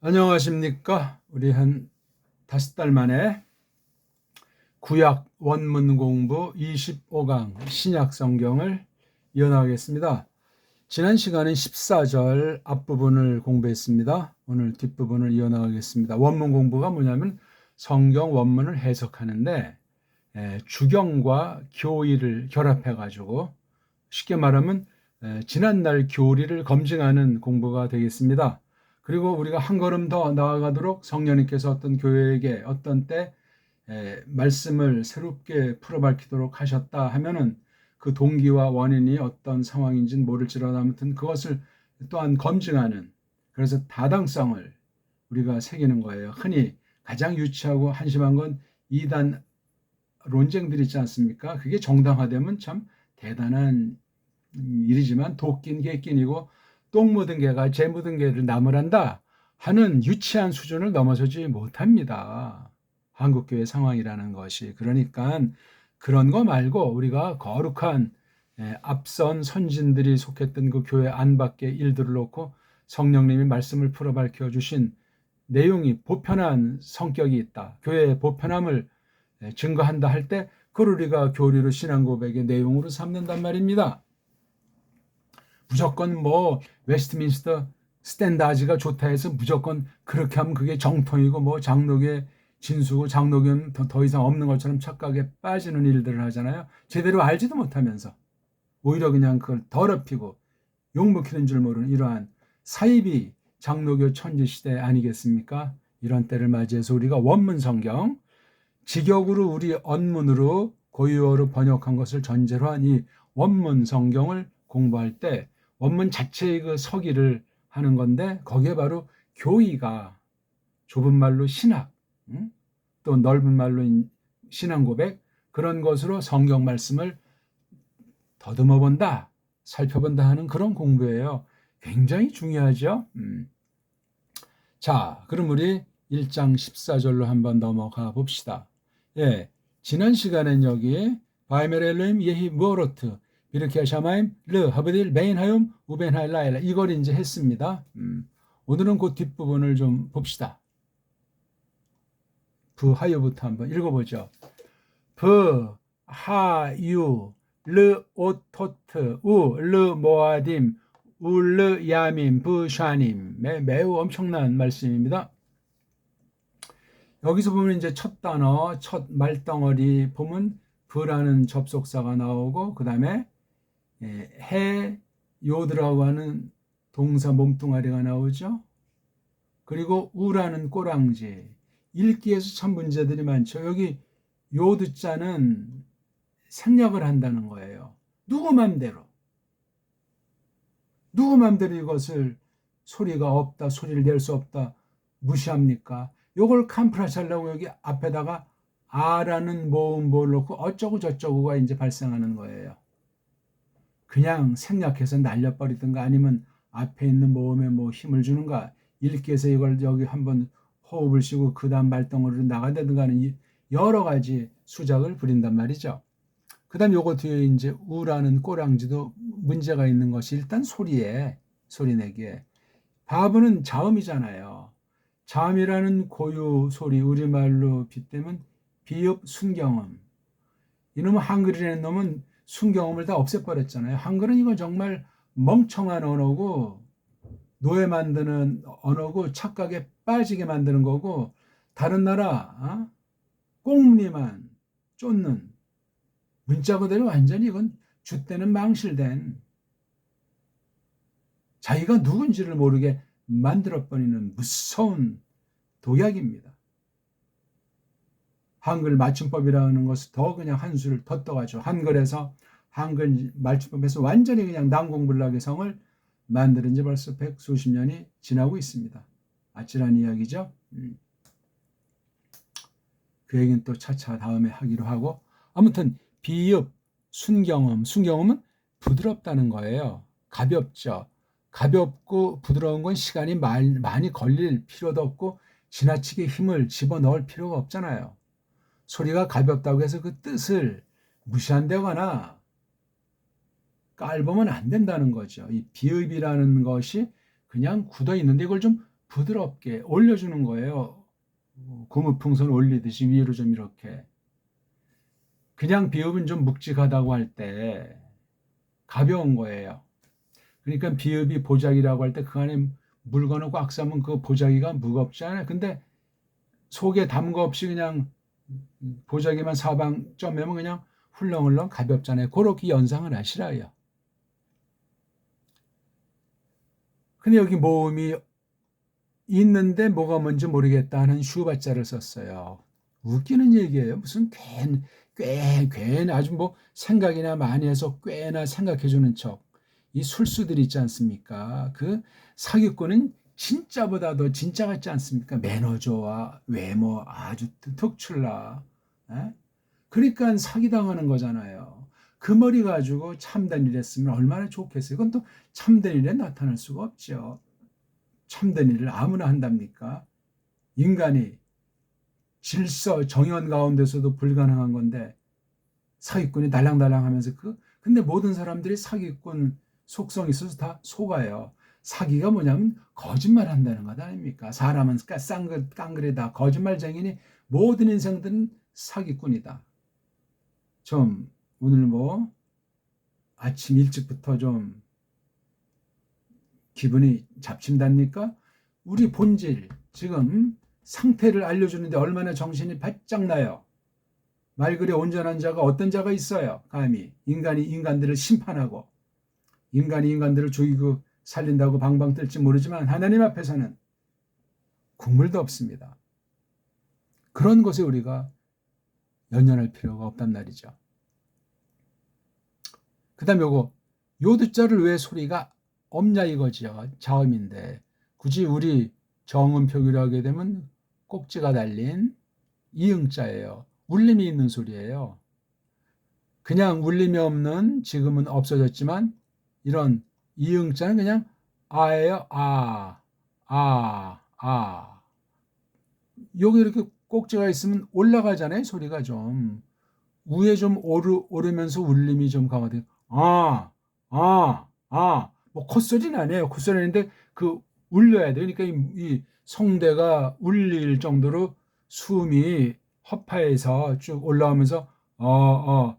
안녕하십니까? 우리 한 5달 만에 구약 원문 공부 25강 신약 성경을 이어나가겠습니다. 지난 시간은 14절 앞부분을 공부했습니다. 오늘 뒷부분을 이어나가겠습니다. 원문 공부가 뭐냐면 성경 원문을 해석하는데 주경과 교의를 결합해 가지고 쉽게 말하면 지난날 교리를 검증하는 공부가 되겠습니다. 그리고 우리가 한 걸음 더 나아가도록 성령님께서 어떤 교회에게 어떤 때 말씀을 새롭게 풀어밝히도록 하셨다 하면은 그 동기와 원인이 어떤 상황인지는 모를지라도 아무튼 그것을 또한 검증하는, 그래서 타당성을 우리가 새기는 거예요. 흔히 가장 유치하고 한심한 건 이단 논쟁들이 있지 않습니까? 그게 정당화되면 참 대단한 일이지만 도끼는 개끼니고 똥 묻은 개가 재 묻은 개를 나무란다 하는 유치한 수준을 넘어서지 못합니다. 한국교회 상황이라는 것이. 그러니까 그런 거 말고 우리가 거룩한 앞선 선진들이 속했던 그 교회 안팎의 일들을 놓고 성령님이 말씀을 풀어 밝혀 주신 내용이 보편한 성격이 있다, 교회의 보편함을 증거한다 할 때 그걸 우리가 교리로 신앙 고백의 내용으로 삼는단 말입니다. 무조건 뭐 웨스트민스터 스탠다드가 좋다 해서 무조건 그렇게 하면 그게 정통이고 뭐 장로교의 진수고 장로교는 더 이상 없는 것처럼 착각에 빠지는 일들을 하잖아요. 제대로 알지도 못하면서 오히려 그냥 그걸 더럽히고 욕먹히는 줄 모르는 이러한 사이비 장로교 천지시대 아니겠습니까? 이런 때를 맞이해서 우리가 원문 성경, 직역으로 우리 언문으로 고유어로 번역한 것을 전제로 한 이 원문 성경을 공부할 때 원문 자체의 그 서기를 하는 건데 거기에 바로 교의가 좁은 말로 신학, 또 넓은 말로 신앙 고백, 그런 것으로 성경 말씀을 더듬어 본다, 살펴본다 하는 그런 공부예요. 굉장히 중요하죠. 자, 그럼 우리 1장 14절로 한번 넘어가 봅시다. 예, 지난 시간엔 여기 바이멜 엘로임 예히 무어로트 비르케 샤마임 르 하브딜 베인하욤 우벤하일 라일라 이걸 이제 했습니다. 오늘은 그 뒷부분을 좀 봅시다. 부하유부터 한번 읽어보죠. 부하유 르 오토트 우르 모아딤 울르 야민 부샤님, 매우 엄청난 말씀입니다. 여기서 보면 이제 첫 단어, 첫 말덩어리 보면 부라는 접속사가 나오고 그 다음에 해 요드라고 하는 동사 몸뚱아리가 나오죠. 그리고 우라는 꼬랑지. 읽기에서 참 문제들이 많죠. 여기 요드자는 생략을 한다는 거예요. 누구 맘대로 이것을 소리가 없다, 소리를 낼 수 없다 무시합니까? 요걸 캄프라시 하려고 여기 앞에다가 아라는 모음보를 놓고 어쩌고 저쩌고가 이제 발생하는 거예요. 그냥 생략해서 날려버리든가 아니면 앞에 있는 모음에 뭐 힘을 주는가, 읽기에서 이걸 여기 한번 호흡을 쉬고 그 다음 말덩어리로 나간다든가 하는 여러 가지 수작을 부린단 말이죠. 그 다음 요거 뒤에 이제 우라는 꼬랑지도 문제가 있는 것이 일단 소리 내기에. 바브는 자음이잖아요. 자음이라는 고유 소리, 우리말로 빗대면 비읍 순경음. 이놈은 한글이라는 놈은 순경음을 다 없애버렸잖아요. 한글은 이건 정말 멍청한 언어고 노예 만드는 언어고 착각에 빠지게 만드는 거고, 다른 나라 꽁무니만 쫓는 문자 그대로 완전히 이건 줏대는 망실된, 자기가 누군지를 모르게 만들어버리는 무서운 독약입니다. 한글 맞춤법이라는 것을 더 그냥 한 수를 더 떠가지고 한글에서 한글 맞춤법에서 완전히 그냥 난공불락의 성을 만드는 지 벌써 백수십 년이 지나고 있습니다. 아찔한 이야기죠. 그 얘기는 또 차차 다음에 하기로 하고, 아무튼 비읍, 순경음은 부드럽다는 거예요. 가볍죠. 가볍고 부드러운 건 시간이 많이 걸릴 필요도 없고 지나치게 힘을 집어넣을 필요가 없잖아요. 소리가 가볍다고 해서 그 뜻을 무시한다거나 깔보면 안 된다는 거죠. 이 비읍이라는 것이 그냥 굳어 있는데 이걸 좀 부드럽게 올려주는 거예요. 고무풍선 올리듯이 위로 좀 이렇게. 그냥 비읍은 좀 묵직하다고 할 때 가벼운 거예요. 그러니까 비읍이 보자기라고 할 때 그 안에 물건을 꽉 싸면 그 보자기가 무겁지 않아요. 근데 속에 담은 거 없이 그냥 보자기만 사방 점매면 그냥 훌렁훌렁 가볍잖아요. 그렇게 연상을 하시라요. 근데 여기 모음이 있는데 뭐가 뭔지 모르겠다는 슈바자를 썼어요. 웃기는 얘기예요. 무슨 괜 아주 뭐 생각이나 많이 해서 꽤나 생각해 주는 척. 이 술수들 있지 않습니까? 그 사기꾼은 진짜보다도 진짜 같지 않습니까? 매너조와 외모 아주 특출나. 에? 그러니까 사기당하는 거잖아요. 그 머리 가지고 참된 일 했으면 얼마나 좋겠어요. 이건 또 참된 일에 나타날 수가 없죠. 참된 일을 아무나 한답니까? 인간이 질서, 정연 가운데서도 불가능한 건데 사기꾼이 달랑달랑 하면서 근데 모든 사람들이 사기꾼 속성이 있어서 다 속아요. 사기가 뭐냐면 거짓말 한다는 것 아닙니까? 사람은 깡그리다 거짓말쟁이니 모든 인생들은 사기꾼이다. 좀 오늘 뭐 아침 일찍부터 좀 기분이 잡친답니까? 우리 본질, 지금 상태를 알려주는데 얼마나 정신이 바짝 나요. 말 그리 온전한 자가 어떤 자가 있어요? 감히 인간이 인간들을 심판하고 인간이 인간들을 죽이고 살린다고 방방 뜰지 모르지만 하나님 앞에서는 국물도 없습니다. 그런 것에 우리가 연연할 필요가 없단 말이죠. 그 다음에 요거 요드자를 왜 소리가 없냐 이거지요. 자음인데 굳이 우리 정음 표기를 하게 되면 꼭지가 달린 이응자예요. 울림이 있는 소리예요. 그냥 울림이 없는 지금은 없어졌지만 이런 이응자는 그냥 아예요. 아. 여기 이렇게 꼭지가 있으면 올라가잖아요. 소리가 좀. 위에 좀 오르면서 울림이 좀 강화돼요. 뭐 콧소리는 아니에요. 콧소리인데 그 울려야 돼. 그러니까 이 성대가 울릴 정도로 숨이 허파에서 쭉 올라오면서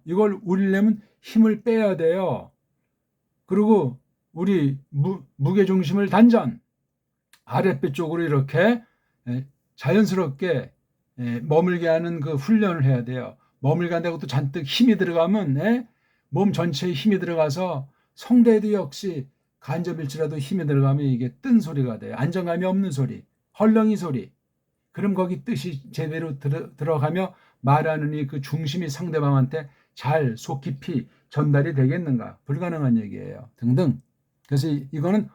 이걸 울리려면 힘을 빼야 돼요. 그리고 우리 무게 중심을 단전 아랫배 쪽으로 이렇게 자연스럽게 머물게 하는 그 훈련을 해야 돼요. 머물게 한다고 또 잔뜩 힘이 들어가면 몸 전체에 힘이 들어가서 성대에도 역시 간접일지라도 힘이 들어가면 이게 뜬 소리가 돼요. 안정감이 없는 소리, 헐렁이 소리. 그럼 거기 뜻이 제대로 들어가며 말하는 이 그 중심이 상대방한테 잘 속 깊이 전달이 되겠는가? 불가능한 얘기예요. 등등. 그래서 이거는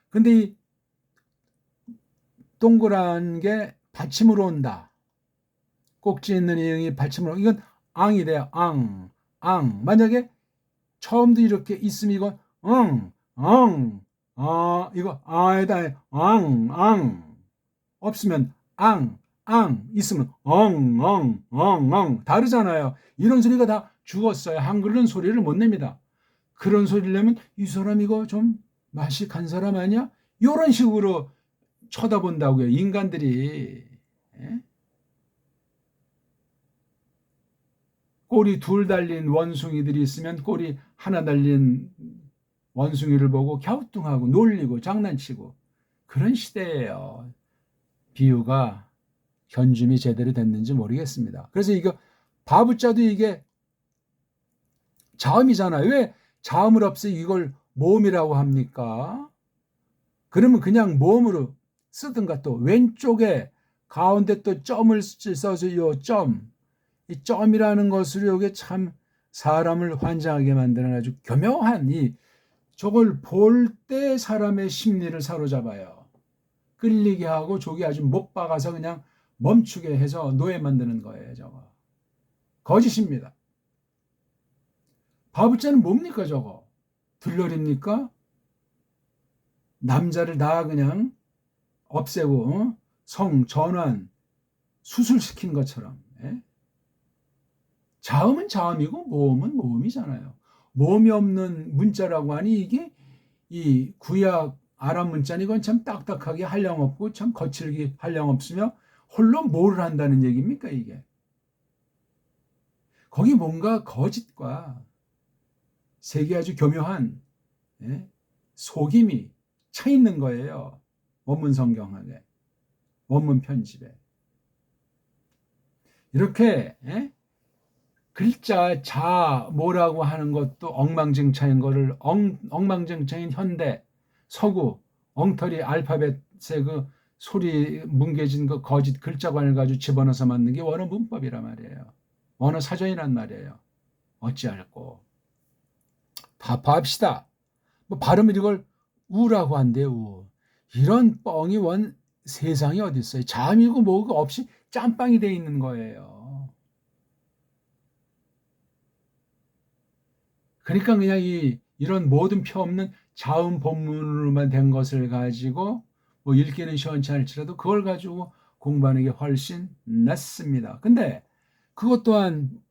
근데 이 동그란 게 받침으로 온다. 꼭지 있는 이응이 받침으로 이건 앙이 돼요. 앙. 만약에 처음도 이렇게 있으면 이건 이거 아에다 앙. 없으면 앙 있으면 엉 다르잖아요. 이런 소리가 다 죽었어요. 한글은 소리를 못 냅니다. 그런 소리를 내면 이 사람 이거 좀 맛이 간 사람 아니야? 이런 식으로 쳐다본다고요. 인간들이. 꼬리 둘 달린 원숭이들이 있으면 꼬리 하나 달린 원숭이를 보고 갸우뚱하고 놀리고 장난치고 그런 시대예요. 비유가 현줌이 제대로 됐는지 모르겠습니다. 그래서 이거 바부자도 이게 자음이잖아요. 왜 자음을 없이 이걸 모음이라고 합니까? 그러면 그냥 모음으로 쓰든가 또 왼쪽에 가운데 또 점을 써서 이 점이라는 것으로 이게 참 사람을 환장하게 만드는 아주 교묘한 저걸 볼 때 사람의 심리를 사로잡아요. 끌리게 하고 저기 아주 못 박아서 그냥 멈추게 해서 노예 만드는 거예요. 저거 거짓입니다. 바보자는 뭡니까 저거? 들러리입니까? 남자를 다 그냥 없애고 성 전환 수술시킨 것처럼. 자음은 자음이고 모음은 모음이잖아요. 모음이 없는 문자라고 하니 이게 이 구약 아랍 문자는 이건 참 딱딱하게 한량 없고 참 거칠게 한량 없으며 홀로 뭐를 한다는 얘기입니까 이게? 거기 뭔가 거짓과 색이 아주 교묘한 속임이 차 있는 거예요. 원문 성경학에, 원문 편집에. 이렇게 글자 자 뭐라고 하는 것도 엉망진창인 거를 엉망진창인 현대 서구 엉터리 알파벳의 그 소리 뭉개진 그 거짓 글자관을 가지고 집어넣어서 만든 게 원어 문법이란 말이에요. 원어 사전이란 말이에요. 어찌할꼬. 답합시다. 뭐 발음을 이걸 우라고 한대요. 우. 이런 뻥이 원 세상에 어디 있어요. 잠이고 뭐고 없이 짬빵이 돼 있는 거예요. 그러니까 그냥 이런 모든 표 없는 자음 본문으로만 된 것을 가지고 뭐 읽기는 시원찮을지라도 그걸 가지고 공부하는 게 훨씬 낫습니다. 근데 그것 또한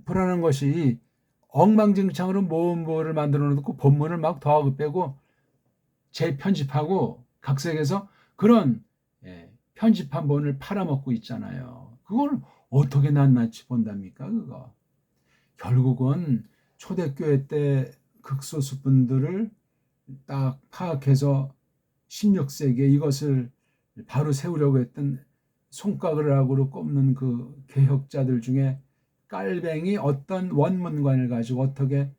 불안한 것이 엉망진창으로 뭐를 만들어 놓고 본문을 막 더하고 빼고 재편집하고 각색해서 그런 편집한 본을 팔아먹고 있잖아요. 그걸 어떻게 낱낱이 본답니까 그거. 결국은 초대교회 때 극소수 분들을 딱 파악해서 16세기에 이것을 바로 세우려고 했던 손가락으로 꼽는 그 개혁자들 중에 깔뱅이 어떤 원문관을 가지고 어떻게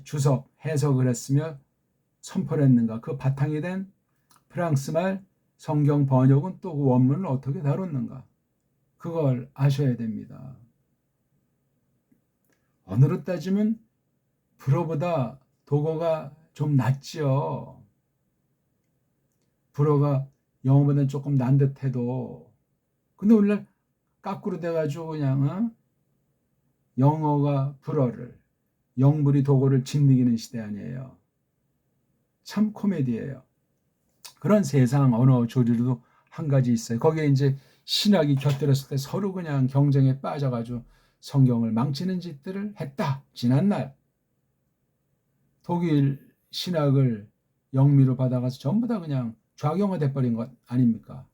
주석, 해석을 했으며 선포를 했는가. 그 바탕이 된 프랑스말 성경 번역은 또 그 원문을 어떻게 다뤘는가. 그걸 아셔야 됩니다. 언어로 따지면 불어보다 독어가 좀 낫지요. 불어가 영어보다는 조금 난 듯해도 근데 오늘날 까꾸로 돼가지고 그냥 영어가 불어를 영불이 독어를 짓이기는 시대 아니에요. 참 코미디예요. 그런 세상 언어 조류도 한 가지 있어요. 거기에 이제 신학이 곁들였을 때 서로 그냥 경쟁에 빠져가지고 성경을 망치는 짓들을 했다. 지난날 독일 신학을 영미로 받아가서 전부 다 그냥 좌경화돼 버린 것 아닙니까?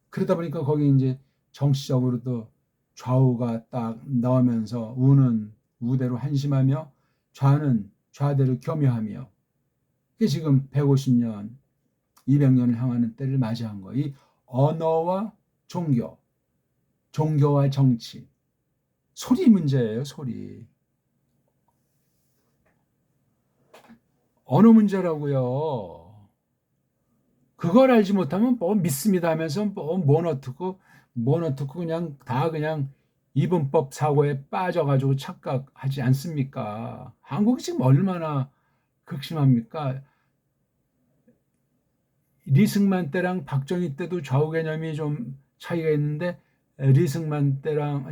그러다 보니까 거기 이제 정치적으로도 좌우가 딱 나오면서 우는 우대로 한심하며 좌는 좌대로 겸허하며 이게 지금 150년, 200년을 향하는 때를 맞이한 거예요. 이 언어와 종교, 종교와 정치, 소리 문제예요. 소리. 언어 문제라고요. 그걸 알지 못하면 뭐 믿습니다 하면서 뭐 어떻고 그냥 다 그냥 이분법 사고에 빠져가지고 착각하지 않습니까? 한국이 지금 얼마나 극심합니까? 리승만 때랑 박정희 때도 좌우 개념이 좀 차이가 있는데 리승만 때랑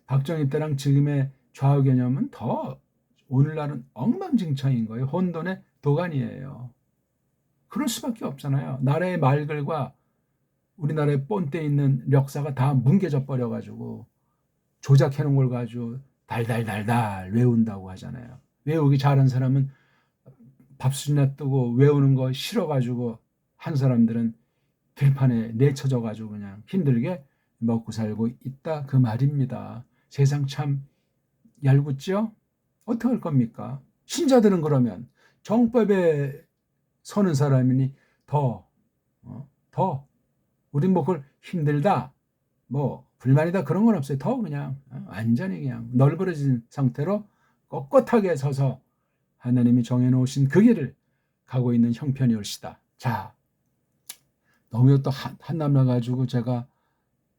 박정희 때랑 지금의 좌우 개념은 더 오늘날은 엉망진창인 거예요. 혼돈의 도가니예요. 그럴 수밖에 없잖아요. 나라의 말글과 우리나라의 본때 있는 역사가 다 뭉개져 버려가지고 조작해 놓은 걸 가지고 달달달달 외운다고 하잖아요. 외우기 잘한 사람은 밥술이나 뜨고 외우는 거 싫어가지고 한 사람들은 들판에 내쳐져가지고 그냥 힘들게 먹고 살고 있다 그 말입니다. 세상 참 얄궂죠? 어떻게 할 겁니까? 신자들은 그러면 정법에 서는 사람이니 더 우린 뭐 그걸 힘들다 뭐 불만이다 그런 건 없어요. 더 그냥 완전히 그냥 널브러진 상태로 꼿꼿하게 서서 하나님이 정해놓으신 그 길을 가고 있는 형편이 옳시다. 자, 너무 또 한남나 가지고 제가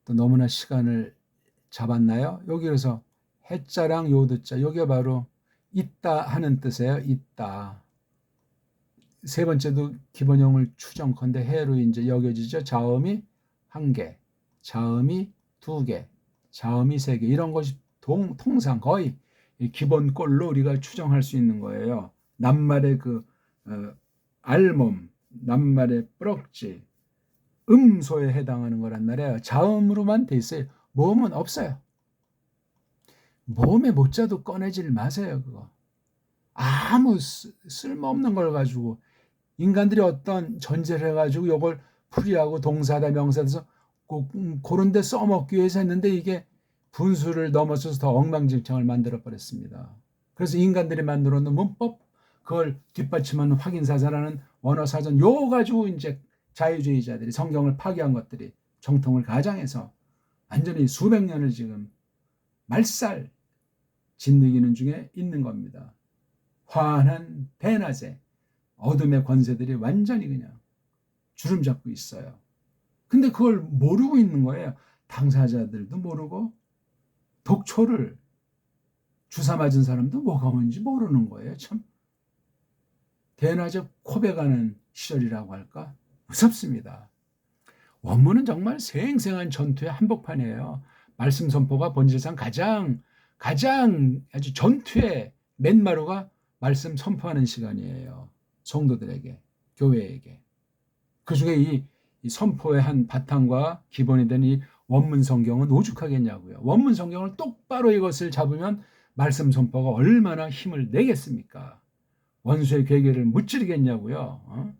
또 너무나 시간을 잡았나요? 여기 그래서 해자랑 요드자 여기가 바로 있다 하는 뜻이에요. 있다. 세 번째도 기본형을 추정컨대 해로 이제 여겨지죠. 자음이 한 개, 자음이 두 개, 자음이 세 개 이런 것이 통상 거의 기본꼴로 우리가 추정할 수 있는 거예요. 낱말의 그 알몸, 낱말의 뿌럭지, 음소에 해당하는 거란 말이에요. 자음으로만 돼 있어요. 모음은 없어요. 모음의 모자도 꺼내질 마세요. 그거 아무 쓸모없는 걸 가지고 인간들이 어떤 전제를 해가지고 이걸 풀이하고 동사다 명사돼서 그런 데 써먹기 위해서 했는데 이게 분수를 넘어서서 더 엉망진창을 만들어 버렸습니다. 그래서 인간들이 만들어 놓은 문법, 그걸 뒷받침하는 확인사전하는 언어사전, 요 가지고 이제 자유주의자들이 성경을 파괴한 것들이 정통을 가장해서 완전히 수백 년을 지금 말살 짓누기는 중에 있는 겁니다. 환한 대낮에 어둠의 권세들이 완전히 그냥 주름 잡고 있어요. 근데 그걸 모르고 있는 거예요. 당사자들도 모르고 독초를 주사 맞은 사람도 뭐가 뭔지 모르는 거예요. 참 대낮에 코베가는 시절이라고 할까? 무섭습니다. 원문은 정말 생생한 전투의 한복판이에요. 말씀 선포가 본질상 가장 아주 전투의 맨마루가 말씀 선포하는 시간이에요. 성도들에게, 교회에게. 그중에 이 선포의 한 바탕과 기본이 된 이 원문 성경은 오죽하겠냐고요. 원문 성경을 똑바로 이것을 잡으면 말씀 선포가 얼마나 힘을 내겠습니까? 원수의 괴계를 무찌르겠냐고요.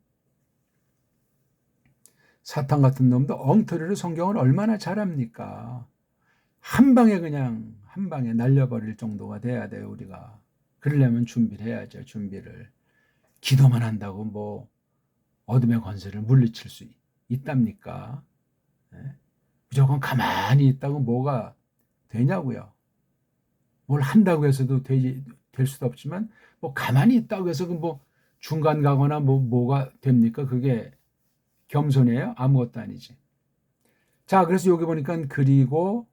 사탄 같은 놈도 엉터리로 성경을 얼마나 잘합니까? 한 방에 그냥 한 방에 날려버릴 정도가 돼야 돼요, 우리가. 그러려면 준비를 해야죠, 준비를. 기도만 한다고 뭐 어둠의 권세를 물리칠 수 있답니까? 네? 무조건 가만히 있다고 뭐가 되냐고요. 뭘 한다고 해서도 될 수도 없지만 뭐 가만히 있다고 해서 뭐 중간 가거나 뭐가 됩니까? 그게 겸손이에요? 아무것도 아니지. 자, 그래서 여기 보니까 그리고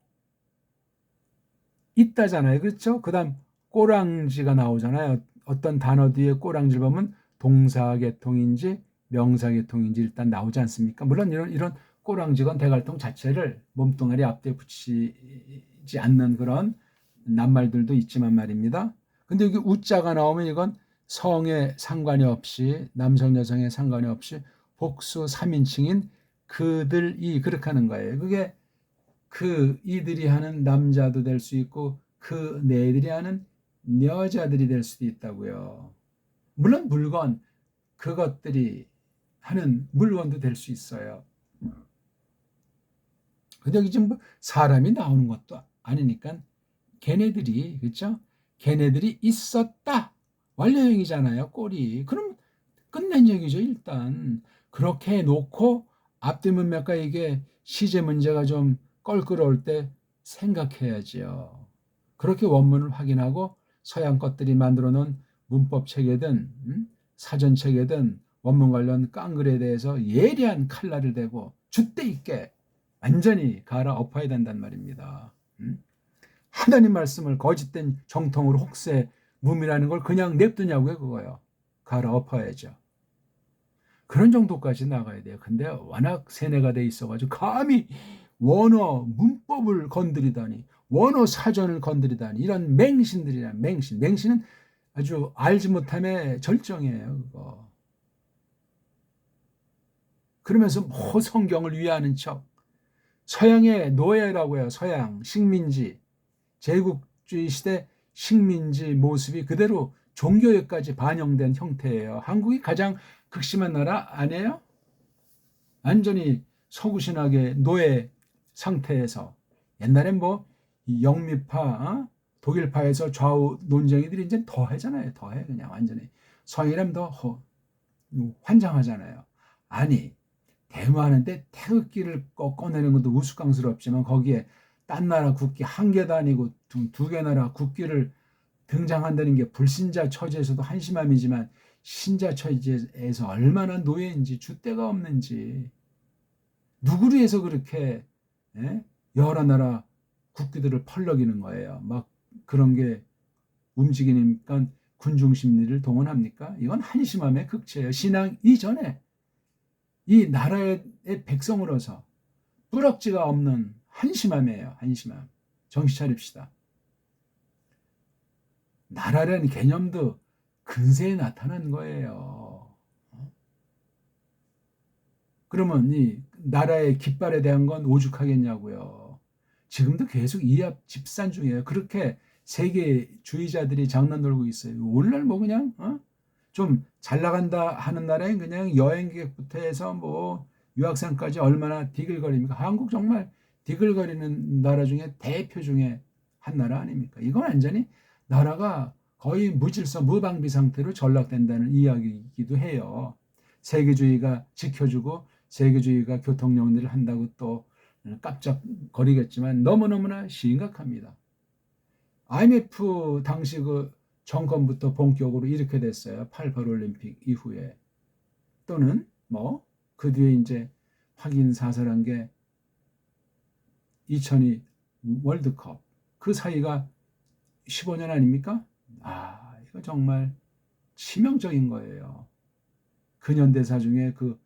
있다잖아요. 그렇죠? 그다음 꼬랑지가 나오잖아요. 어떤 단어 뒤에 꼬랑지를 보면 동사계통인지 명사계통인지 일단 나오지 않습니까? 물론 이런 꼬랑지건 대갈통 자체를 몸뚱아리 앞뒤에 붙이지 않는 그런 낱말들도 있지만 말입니다. 근데 여기 우자가 나오면 이건 성에 상관이 없이 남성 여성에 상관이 없이 복수 3인칭인 그들이 그렇게 하는 거예요. 그게 그 이들이 하는 남자도 될 수 있고 그 네들이 하는 여자들이 될 수도 있다고요. 물론 물건, 그것들이 하는 물건도 될 수 있어요. 근데 여기 지금 사람이 나오는 것도 아니니까 걔네들이, 그렇죠? 걔네들이 있었다. 완료형이잖아요, 꼴이. 그럼 끝낸 얘기죠, 일단. 그렇게 해놓고 앞뒤 문맥과 이게 시제 문제가 좀 껄끄러울 때 생각해야지요. 그렇게 원문을 확인하고 서양 것들이 만들어 놓은 문법 체계든 사전 체계든 원문 관련 깡글에 대해서 예리한 칼날을 대고 줏대 있게 완전히 갈아엎어야 된단 말입니다. 하나님 말씀을 거짓된 정통으로 혹세 무미라는 걸 그냥 냅두냐고요, 그거요. 갈아엎어야죠. 그런 정도까지 나가야 돼요. 근데 워낙 세뇌가 돼 있어가지고 감히 원어 문법을 건드리다니, 원어 사전을 건드리다니, 이런 맹신들이란 맹신은 아주 알지 못함의 절정이에요, 그거. 그러면서 뭐 성경을 위하는 척, 서양의 노예라고 해요. 서양 식민지, 제국주의 시대 식민지 모습이 그대로 종교에까지 반영된 형태예요. 한국이 가장 극심한 나라 아니에요? 완전히 서구신학의 노예 상태에서 옛날엔 뭐 영미파, 독일파에서 좌우 논쟁이들이 이제 더해잖아요. 더해 그냥 완전히 서양이라면 더 환장하잖아요. 아니 대모하는데 태극기를 꺼내는 것도 우스꽝스럽지만 거기에 딴 나라 국기 한 개도 아니고 두 개 나라 국기를 등장한다는 게 불신자 처지에서도 한심함이지만 신자 처지에서 얼마나 노예인지 줏대가 없는지 누구를 위해서 그렇게 여러 나라 국기들을 펄럭이는 거예요. 막 그런 게 움직이니까 군중 심리를 동원합니까? 이건 한심함의 극치예요. 신앙 이전에 이 나라의 백성으로서 뿌럭지가 없는 한심함이에요. 한심함. 정신 차립시다. 나라라는 개념도 근세에 나타난 거예요. 그러면 이 나라의 깃발에 대한 건 오죽하겠냐고요. 지금도 계속 이합 집산 중이에요. 그렇게 세계주의자들이 장난 놀고 있어요. 오늘날 뭐 그냥 좀 잘 나간다 하는 나라엔 그냥 여행객부터 해서 뭐 유학생까지 얼마나 디글거립니까? 한국 정말 디글거리는 나라 중에 대표 중에 한 나라 아닙니까? 이건 완전히 나라가 거의 무질서 무방비 상태로 전락된다는 이야기이기도 해요. 세계주의가 지켜주고 세계주의가 교통정리를 한다고 또 깜짝거리겠지만 너무너무나 심각합니다. IMF 당시 그 정권부터 본격으로 이렇게 됐어요. 88 올림픽 이후에. 또는 뭐 그 뒤에 이제 확인사설한 게 2002 월드컵. 그 사이가 15년 아닙니까? 이거 정말 치명적인 거예요. 근현대사 중에 그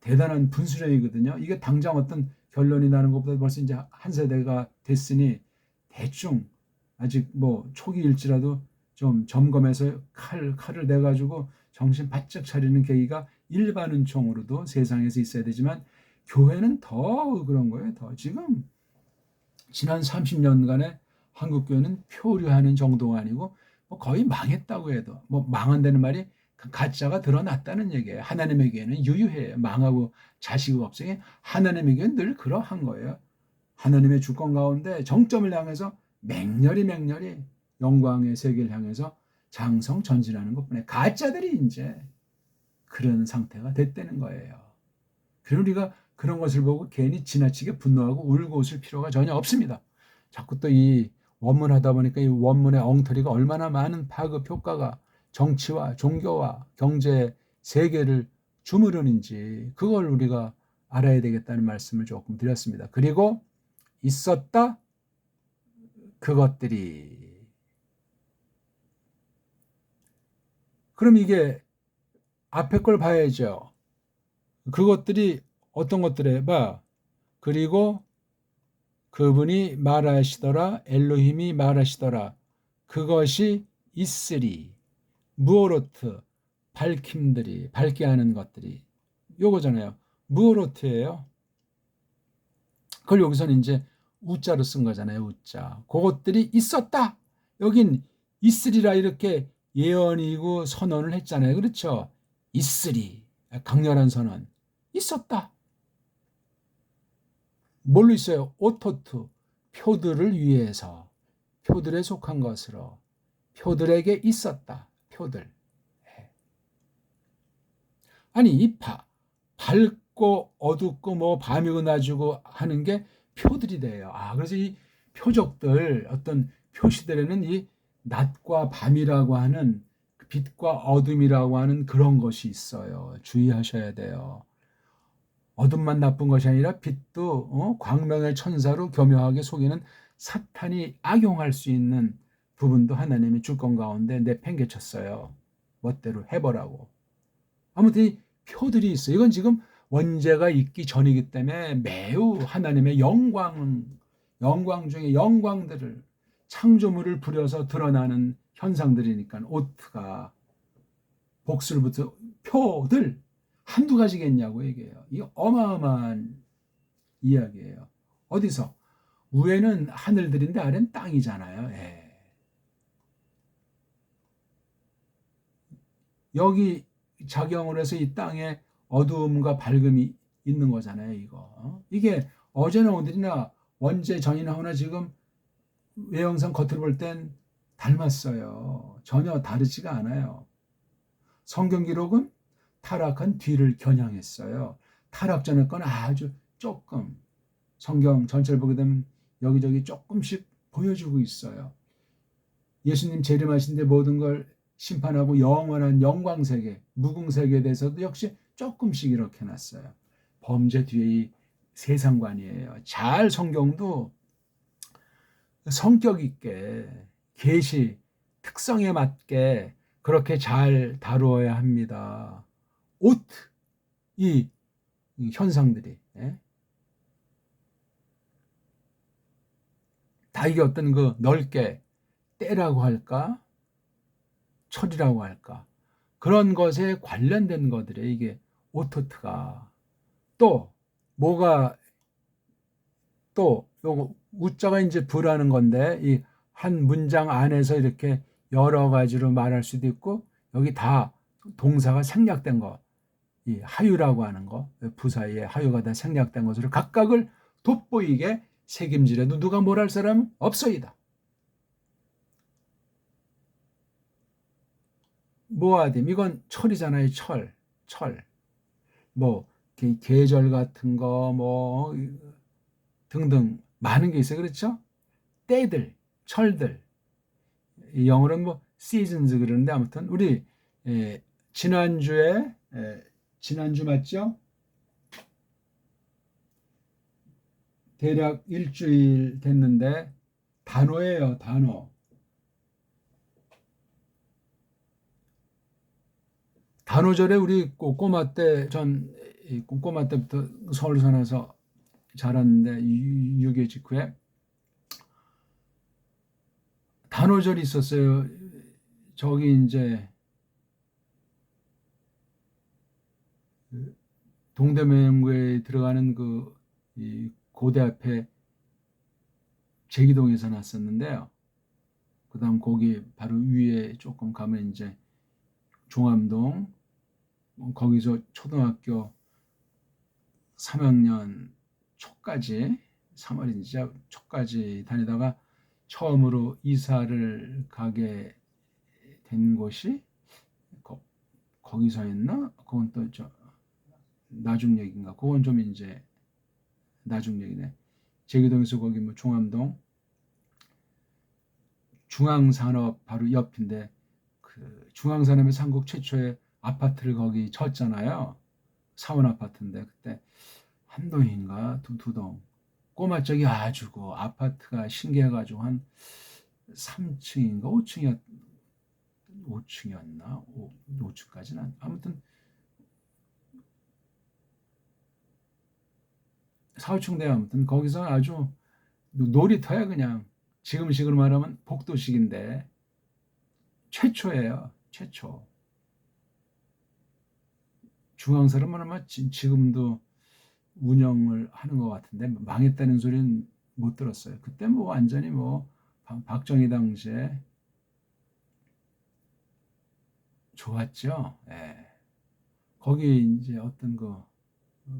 대단한 분수령이거든요. 이게 당장 어떤 결론이 나는 것보다 벌써 이제 한 세대가 됐으니 대충 아직 뭐 초기일지라도 좀 점검해서 칼을 내가지고 정신 바짝 차리는 계기가 일반 은총으로도 세상에서 있어야 되지만 교회는 더 그런 거예요. 더 지금 지난 30년간의 한국 교회는 표류하는 정도가 아니고 뭐 거의 망했다고 해도 뭐 망한다는 말이 가짜가 드러났다는 얘기예요. 하나님에게는 유유해요. 망하고 자식 없으니 하나님에게는 늘 그러한 거예요. 하나님의 주권 가운데 정점을 향해서 맹렬히 영광의 세계를 향해서 장성 전진하는 것뿐에 가짜들이 이제 그런 상태가 됐다는 거예요. 그리고 우리가 그런 것을 보고 괜히 지나치게 분노하고 울고 웃을 필요가 전혀 없습니다. 자꾸 또 이 원문 하다 보니까 이 원문의 엉터리가 얼마나 많은 파급 효과가 정치와 종교와 경제 세계를 주무르는지 그걸 우리가 알아야 되겠다는 말씀을 조금 드렸습니다. 그리고 있었다 그것들이. 그럼 이게 앞에 걸 봐야죠. 그것들이 어떤 것들에 봐. 그리고 그분이 말하시더라. 엘로힘이 말하시더라. 그것이 있으리. 무오로트. 밝힘들이. 밝게 하는 것들이. 요거잖아요. 무오로트예요. 그걸 여기서는 이제 우자로 쓴 거잖아요. 우자. 그것들이 있었다. 여긴 있으리라 이렇게 예언이고 선언을 했잖아요. 그렇죠? 있으리. 강렬한 선언. 있었다. 뭘로 있어요? 오토트. 표들을 위해서. 표들에 속한 것으로. 표들에게 있었다. 표들. 아니 이 밝고 어둡고 뭐 밤이고 낮이고 하는 게 표들이 돼요. 그래서 이 표적들 어떤 표시들에는 이 낮과 밤이라고 하는 빛과 어둠이라고 하는 그런 것이 있어요. 주의하셔야 돼요. 어둠만 나쁜 것이 아니라 빛도 광명의 천사로 교묘하게 속이는 사탄이 악용할 수 있는 부분도 하나님의 주권 가운데 내팽개쳤어요. 멋대로 해보라고. 아무튼 이 표들이 있어요. 이건 지금 원죄가 있기 전이기 때문에 매우 하나님의 영광 중에 영광들을 창조물을 부려서 드러나는 현상들이니까 오트가 복술부터 표들 한두 가지겠냐고 얘기해요. 이게 어마어마한 이야기예요. 어디서? 위에는 하늘들인데 아래는 땅이잖아요. 여기 작용을 해서 이 땅에 어두움과 밝음이 있는 거잖아요. 이게 어제나 오늘이나 원죄 전이나 후나 지금 외형상 겉으로 볼 땐 닮았어요. 전혀 다르지가 않아요. 성경 기록은 타락한 뒤를 겨냥했어요. 타락 전의 건 아주 조금 성경 전체를 보게 되면 여기저기 조금씩 보여주고 있어요. 예수님 재림하신데 모든 걸 심판하고 영원한 영광세계, 무궁세계에 대해서도 역시 조금씩 이렇게 해놨어요. 범죄 뒤에 이 세상관이에요. 잘 성경도 성격 있게 계시 특성에 맞게 그렇게 잘 다루어야 합니다. 이 현상들이 다 이게 어떤 그 넓게 때라고 할까 철이라고 할까 그런 것에 관련된 것들에 이게 오토트가 또 뭐가 또 요거 우자가 이제 부라는 건데 이 한 문장 안에서 이렇게 여러 가지로 말할 수도 있고 여기 다 동사가 생략된 거, 이 하유라고 하는 거, 부사의 하유가 다 생략된 것으로 각각을 돋보이게 새김질해도 누가 뭘 할 사람은 없어이다. 모아딤, 이건 철이잖아요. 철. 뭐 계절 같은 거 뭐 등등 많은 게 있어요. 그렇죠? 때들, 철들. 영어로는 뭐 seasons 그러는데 아무튼 우리 지난주에 지난주 맞죠? 대략 일주일 됐는데 단어예요. 단어. 단오절에 우리 꼬마 때, 꼬마 때부터 서울 살아서 자랐는데, 유교 직후에 단오절이 있었어요. 저기 이제 동대문구에 들어가는 이 고대 앞에 제기동에서 났었는데요. 그 다음 거기 바로 위에 조금 가면 이제 종암동, 거기서 초등학교 3학년 초까지 3월인지 초까지 다니다가 처음으로 이사를 가게 된 곳이 거기서였나? 그건 또 나중 얘기인가? 그건 좀 이제 나중 얘기네. 제기동에서 거기 뭐 종암동 중앙산업 바로 옆인데 그 중앙산업에서 한국 최초의 아파트를 거기 졌잖아요. 사원 아파트인데 그때 한 동인가 두 동. 꼬마 쪽이 아주 그 아파트가 신기해가지고 한 3층인가 5층이었나 5층까지는 아무튼 4, 5층 돼. 아무튼 거기서 아주 놀이터야. 그냥 지금식으로 말하면 복도식인데 최초예요. 최초. 중앙사람은 아마 지금도 운영을 하는 것 같은데 망했다는 소리는 못 들었어요. 그때 뭐 완전히 뭐 박정희 당시에 좋았죠. 예. 거기 이제 어떤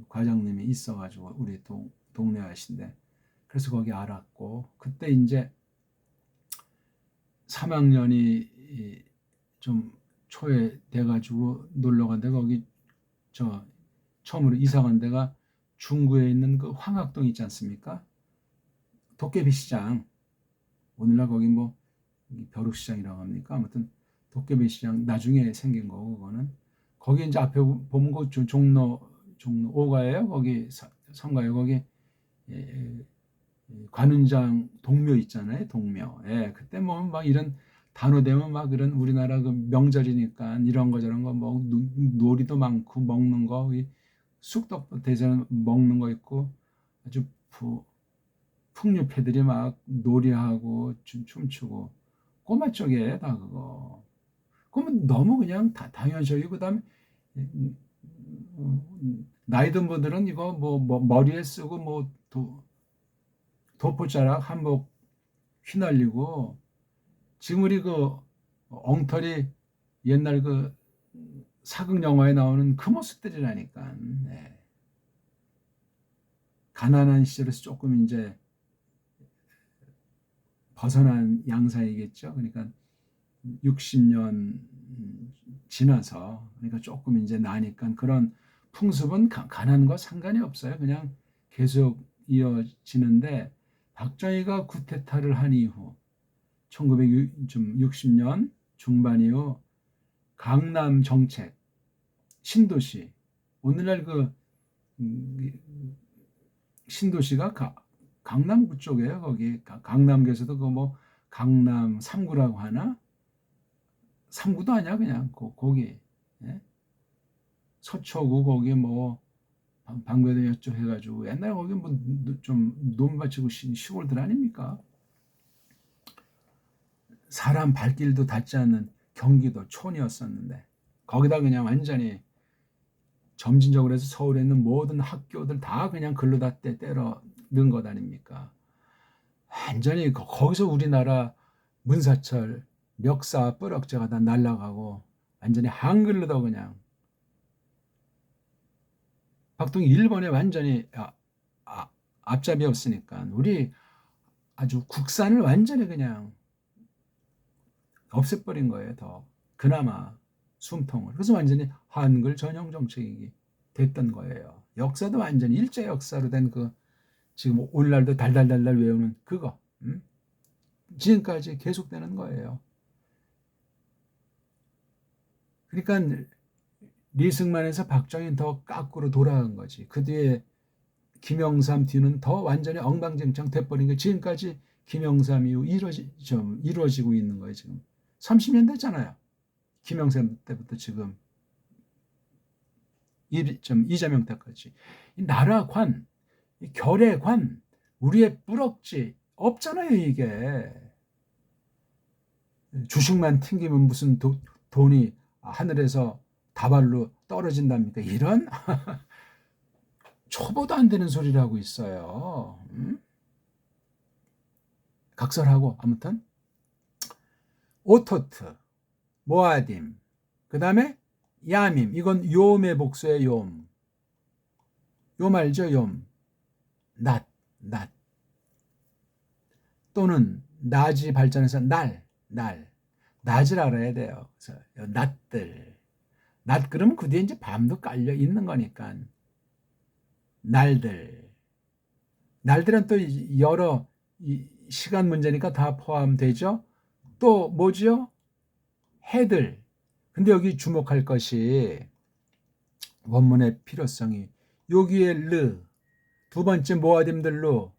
과장님이 있어가지고 우리 동네 아이신데 그래서 거기 알았고 그때 이제 3학년이 좀 초에 돼가지고 놀러 간데 거기 처음으로 이사 간 데가 중구에 있는 그 황학동 있지 않습니까? 도깨비 시장. 오늘날 거기 뭐 벼룩시장이라고 합니까? 아무튼 도깨비 시장 나중에 생긴 거고 그거는 거기 이제 앞에 보면 그 종로 5가예요. 거기 성가요. 거기 관운장 동묘 있잖아요. 동묘. 예, 그때 뭐 막 이런 단오 되면 막 그런 우리나라 그 명절이니까 이런 거 저런 거 뭐 놀이도 많고 먹는 거 쑥떡 대전 먹는 거 있고 아주 풍류패들이 막 놀이하고 춤추고 꼬마 쪽에 다 그거. 그러면 너무 그냥 당연시하고 그다음에 나이 든 분들은 이거 뭐 머리에 쓰고 뭐 도포자락 한복 휘날리고 지금 우리 그 엉터리 옛날 그 사극 영화에 나오는 그 모습들이라니까. 네. 가난한 시절에서 조금 이제 벗어난 양상이겠죠. 그러니까 60년 지나서 그러니까 조금 이제 나니까 그런 풍습은 가난과 상관이 없어요. 그냥 계속 이어지는데 박정희가 쿠데타를 한 이후 1960년 중반 이후 강남 정책, 신도시 오늘날 신도시가 강남구 쪽이에요. 거기 강남구에서도 그 뭐 강남 3구라고 하나? 3구도 아니야 그냥 거기 예? 서초구 거기 뭐 방배동 이쪽 해가지고 옛날에 거기 뭐 좀 논밭이고 시골들 아닙니까? 사람 발길도 닿지 않는 경기도 촌이었었는데 거기다 그냥 완전히 점진적으로 해서 서울에 있는 모든 학교들 다 그냥 글로 다 때려 넣은 것 아닙니까? 완전히 거기서 우리나라 문사철 멱사 뻘억제가 다 날아가고 완전히 한글로도 그냥 박동희 일본에 완전히 앞잡이 없으니까 우리 아주 국산을 완전히 그냥 없애버린 거예요. 더 그나마 숨통을. 그래서 완전히 한글 전용 정책이 됐던 거예요. 역사도 완전히 일제 역사로 된 그 지금 오늘날도 달달달달 외우는 그거 지금까지 계속되는 거예요. 그러니까 리승만에서 박정희 더 깎으로 돌아간 거지. 그 뒤에 김영삼 뒤는 더 완전히 엉망진창 돼버린 게 지금까지 김영삼 이후 이루어지고 있는 거예요. 지금 30년 됐잖아요. 김영삼 때부터 지금 이재명 때까지. 이 나라관, 이 결의관, 우리의 뿌럭지 없잖아요. 이게 주식만 튕기면 무슨 돈이 하늘에서 다발로 떨어진답니까? 이런 초보도 안 되는 소리를 하고 있어요. 각설하고 아무튼 오토트, 모아딤, 그 다음에 야밈. 이건 요음의 복수의 요음. 요 알죠? 요음. 낮. 또는 낮이 발전해서 날. 낮을 알아야 돼요. 그래서 낮들. 낮 그러면 그 뒤에 이제 밤도 깔려 있는 거니까. 날들은 또 여러 시간 문제니까 다 포함되죠. 또 뭐죠? 해들. 근데 여기 주목할 것이 원문의 필요성이 여기에 르, 두 번째 모아딤들 르,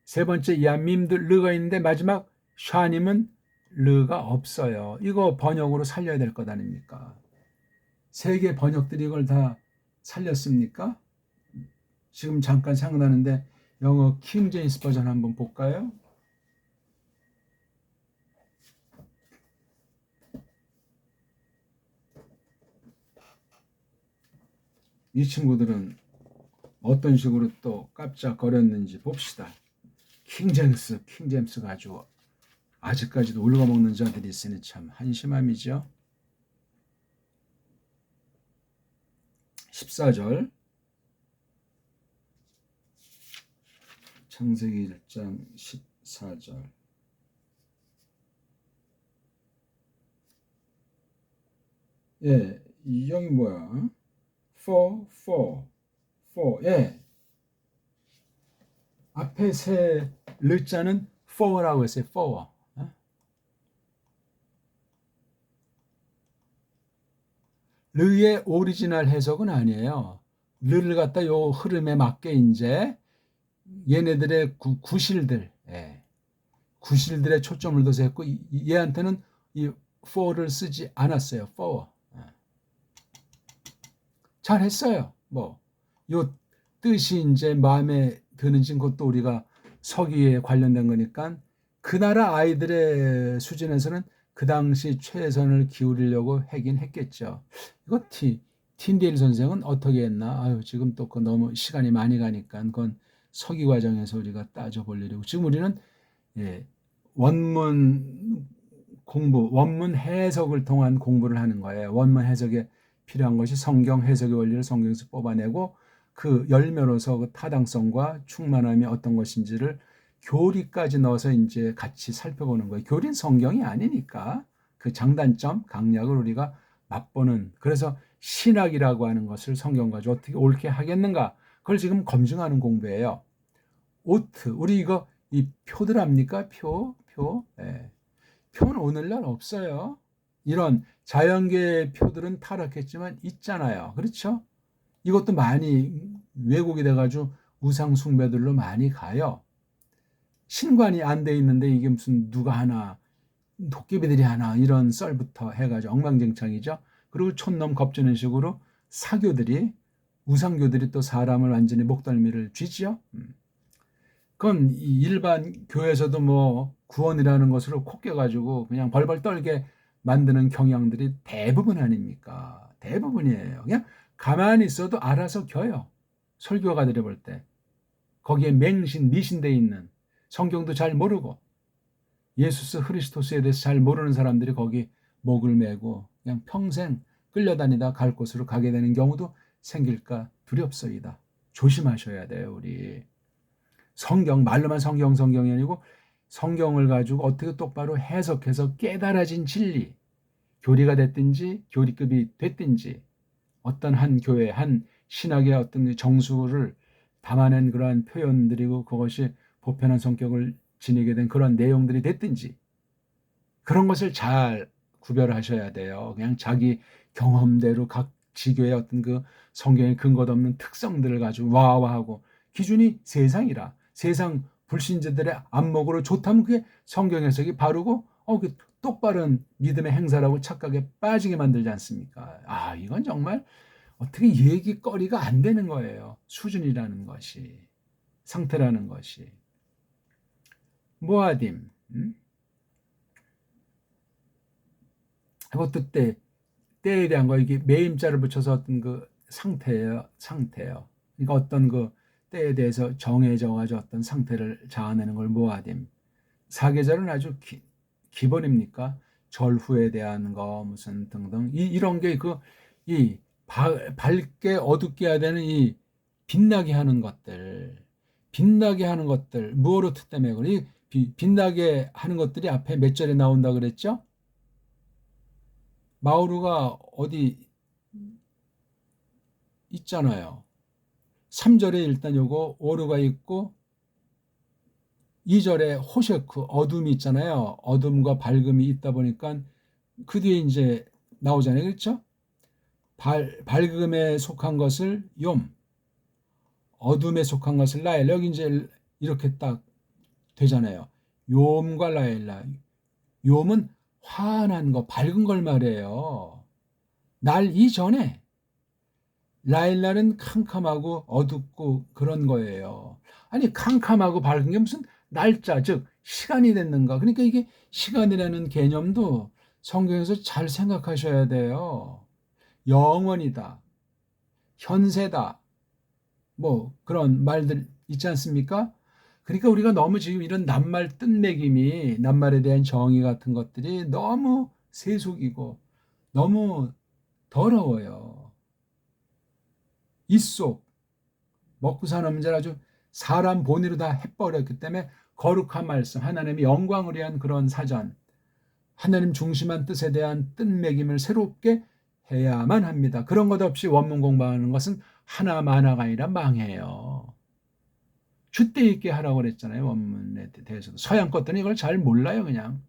세 번째 야밈들 르가 있는데 마지막 샤님은 르가 없어요. 이거 번역으로 살려야 될 것 아닙니까? 세 개 번역들이 이걸 다 살렸습니까? 지금 잠깐 생각나는데 영어 킹 제임스 버전 한번 볼까요? 이 친구들은 어떤 식으로 또 깜짝거렸는지 봅시다. 킹 제임스가 아주 아직까지도 울거먹는 자들이 있으니 참 한심함이죠. 14절 창세기 1장 14절 예, 이 영이 뭐야? for 예, 앞에 세 르자는 for라고 했어요. for 르의 오리지널 해석은 아니에요. 르를 갖다 요 흐름에 맞게 이제 얘네들의 구실들, 구실들의 초점을 둬서 했고 얘한테는 이 for를 쓰지 않았어요. for 잘했어요. 뭐 요 뜻이 이제 마음에 드는지 그것도 우리가 서기에 관련된 거니까 그 나라 아이들의 수준에서는 그 당시 최선을 기울이려고 하긴 했겠죠. 이거 틴데일 선생은 어떻게 했나? 아유, 지금 또 그 너무 시간이 많이 가니까 그건 서기 과정에서 우리가 따져볼 일이고 지금 우리는 원문 공부, 원문 해석을 통한 공부를 하는 거예요. 원문 해석에 필요한 것이 성경 해석의 원리를 성경에서 뽑아내고 그 열매로서 그 타당성과 충만함이 어떤 것인지를 교리까지 넣어서 이제 같이 살펴보는 거예요. 교리는 성경이 아니니까 그 장단점, 강약을 우리가 맛보는, 그래서 신학이라고 하는 것을 성경 가지고 어떻게 옳게 하겠는가, 그걸 지금 검증하는 공부예요. 오트, 우리 이거 이 표들 합니까? 표. 표는 오늘날 없어요. 이런 자연계의 표들은 타락했지만 있잖아요. 그렇죠? 이것도 많이 왜곡이 돼가지고 우상 숭배들로 많이 가요. 신관이 안 돼 있는데 이게 무슨 누가 하나, 도깨비들이 하나, 이런 썰부터 해가지고 엉망진창이죠. 그리고 촌놈 겁주는 식으로 사교들이, 우상교들이 또 사람을 완전히 목덜미를 쥐지요. 그건 일반 교회에서도 뭐 구원이라는 것으로 코 껴가지고 그냥 벌벌 떨게 만드는 경향들이 대부분 아닙니까? 대부분이에요. 그냥 가만히 있어도 알아서 겨요. 설교가 들어볼 때. 거기에 미신돼 있는, 성경도 잘 모르고 예수스 크리스토스에 대해서 잘 모르는 사람들이 거기 목을 메고 그냥 평생 끌려다니다 갈 곳으로 가게 되는 경우도 생길까 두렵소이다. 조심하셔야 돼요, 우리. 성경, 말로만 성경이 아니고 성경을 가지고 어떻게 똑바로 해석해서 깨달아진 진리, 교리가 됐든지 교리급이 됐든지 어떤 한 교회, 한 신학의 어떤 정수를 담아낸 그러한 표현들이고 그것이 보편한 성격을 지니게 된 그런 내용들이 됐든지 그런 것을 잘 구별하셔야 돼요. 그냥 자기 경험대로 각 지교의 어떤 그 성경에 근거도 없는 특성들을 가지고 와와하고 기준이 세상이라 세상 불신자들의 안목으로 좋다면 그게 성경 해석이 바르고 그 똑바른 믿음의 행사라고 착각에 빠지게 만들지 않습니까? 이건 정말 어떻게 얘기거리가 안 되는 거예요. 수준이라는 것이, 상태라는 것이. 모아딤, 이것도 때에 대한 거, 이게 매임자를 붙여서 어떤 그 상태예요. 그러니까 어떤 그 때에 대해서 정해져가지고 어떤 상태를 자아내는 걸 모아딤. 사계절은 아주 기본입니까? 절후에 대한 거 무슨 등등 이런 게 이 밝게 어둡게 해야 되는 이 빛나게 하는 것들 뭐로 때문에 그래? 빛나게 하는 것들이 앞에 몇 절에 나온다 그랬죠? 마우루가 어디 있잖아요. 3절에 일단 요거 오르가 있고 2절에 호셰크 어둠이 있잖아요. 어둠과 밝음이 있다 보니까 그 뒤에 이제 나오잖아요. 그렇죠? 밝음에 속한 것을 욤, 어둠에 속한 것을 라엘. 여기 이제 이렇게 딱 되잖아요. 욤과 라엘라. 욤은 환한 거, 밝은 걸 말해요. 날 이전에 라엘라는 캄캄하고 어둡고 그런 거예요. 아니 캄캄하고 밝은 게 무슨 날짜 즉 시간이 됐는가. 그러니까 이게 시간이라는 개념도 성경에서 잘 생각하셔야 돼요. 영원이다, 현세다, 뭐 그런 말들 있지 않습니까? 그러니까 우리가 너무 지금 이런 낱말 뜻매김이 낱말에 대한 정의 같은 것들이 너무 세속이고 너무 더러워요. 입속 먹고 사는 문제를 아주 사람 본위로 다 해버렸기 때문에 거룩한 말씀, 하나님의 영광을 위한 그런 사전, 하나님 중심한 뜻에 대한 뜻매김을 새롭게 해야만 합니다. 그런 것 없이 원문 공부하는 것은 하나가 아니라 망해요. 줏대 있게 하라고 그랬잖아요. 원문에 대해서도. 서양 것들은 이걸 잘 몰라요. 그냥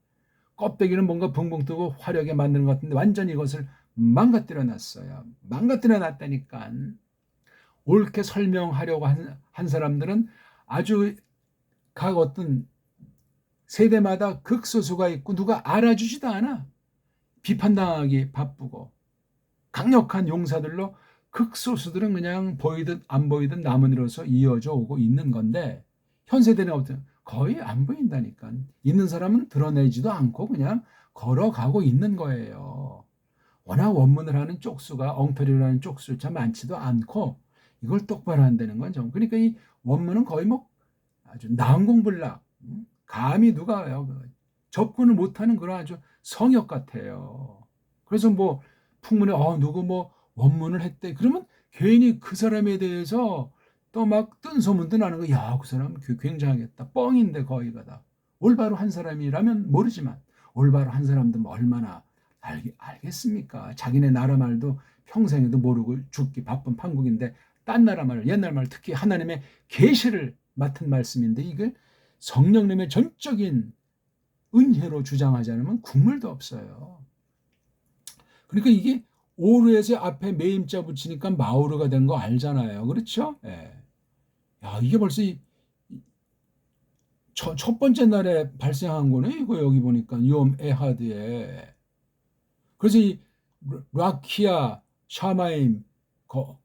껍데기는 뭔가 붕붕 뜨고 화려하게 만드는 것 같은데 완전히 이것을 망가뜨려 놨어요. 망가뜨려 놨다니까. 옳게 설명하려고 한 사람들은 아주 각 어떤 세대마다 극소수가 있고 누가 알아주지도 않아. 비판당하기 바쁘고 강력한 용사들로 극소수들은 그냥 보이듯 안 보이듯 나무늘어서 이어져 오고 있는 건데 현 세대는 거의 안 보인다니까. 있는 사람은 드러내지도 않고 그냥 걸어가고 있는 거예요. 워낙 원문을 하는 쪽수가 엉터리를 하는 쪽수조차 많지도 않고 이걸 똑바로 한다는 건 그러니까 이 원문은 거의 뭐 아주 난공불락, 감히 누가 접근을 못하는 그런 아주 성역 같아요. 그래서 뭐 풍문에 누구 뭐 원문을 했대 그러면 괜히 그 사람에 대해서 또 막 뜬 소문도 나는 거. 야, 그 사람 굉장하겠다. 뻥인데 거의가 다. 올바로 한 사람이라면 모르지만 올바로 한 사람도 뭐 얼마나 알겠습니까? 자기네 나라 말도 평생에도 모르고 죽기 바쁜 판국인데 딴 나라 말, 옛날 말, 특히 하나님의 계시를 맡은 말씀인데 이걸 성령님의 전적인 은혜로 주장하지 않으면 국물도 없어요. 그러니까 이게 오르에서 앞에 매임자 붙이니까 마우르가 된 거 알잖아요. 그렇죠? 예. 야, 이게 벌써 첫 번째 날에 발생한 거네. 이거 여기 보니까 욤 에하드에. 그래서 이 라키아 샤마임